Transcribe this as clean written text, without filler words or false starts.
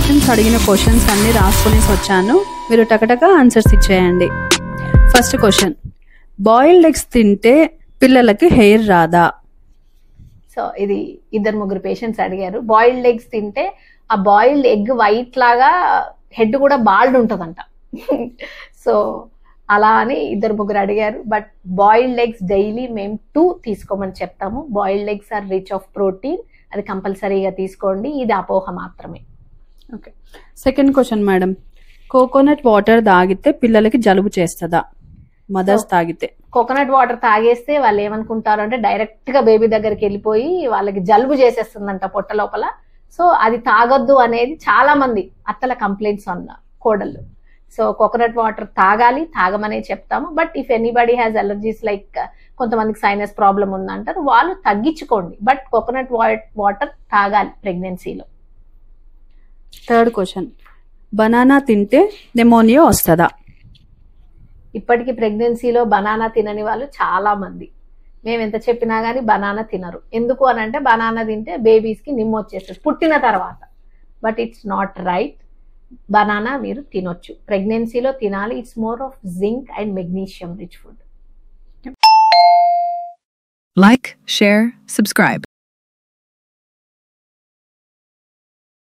Questions అడిగిన questions అన్ని రాసుకునేసి వచ్చాను. మీరు టకటక ఆన్సర్స్ ఇచ్చేయండి. ఫస్ట్ క్వశ్చన్, బాయిల్డ్ ఎగ్స్ తింటే పిల్లలకి హెయిర్ రాదా? సో ఇది 2-3 పేషెంట్స్ అడిగారు. బాయిల్డ్ ఎగ్స్ తింటే ఆ బాయిల్డ్ ఎగ్ వైట్ లాగా హెడ్ కూడా బాల్డ్ ఉంటుందంట. సో అలా అని 2-3 అడిగారు. బట్ బాయిల్డ్ ఎగ్స్ డైలీ మేము 2 తీసుకోమని చెప్తాము. Boiled eggs are rich of protein, అది కంపల్సరీగా తీసుకోండి. ఇది అపోహ మాత్రమే. Okay. Second question madam, coconut water తాగితే పిల్లలకి జలుబు చేస్తుందా? మదర్స్ తాగితే కోకోనట్ వాటర్ తాగేస్తే వాళ్ళు ఏమనుకుంటారు అంటే డైరెక్ట్ గా బేబీ దగ్గరికి వెళ్ళిపోయి వాళ్ళకి జలుబు చేసేస్తుందంట పొట్ట లోపల. సో అది తాగొద్దు అనేది చాలా మంది అత్తల కంప్లైంట్స్ ఉన్న కోడళ్ళు. సో కోకోనట్ వాటర్ తాగాలి, తాగమనే చెప్తాము. But if anybody has allergies, like కొంతమందికి సైనస్ ప్రాబ్లం ఉందంటారు, వాళ్ళు తగ్గించుకోండి. బట్ కోకోనట్ వాటర్ తాగాలి ప్రెగ్నెన్సీలో. థర్డ్ క్వశ్చన్, బనానా తింటే నెమోనియా వస్తుందా? ఇప్పటికీ ప్రెగ్నెన్సీలో బనానా తినని వాళ్ళు చాలా మంది. మేము ఎంత చెప్పినా కానీ బనానా తినరు. ఎందుకు అని అంటే బనానా తింటే బేబీస్కి నిమ్ము వచ్చేస్తుంది పుట్టిన తర్వాత. But it's not right. Banana మీరు తినొచ్చు, ప్రెగ్నెన్సీలో తినాలి. It's more of zinc and magnesium rich food. Like, share, subscribe.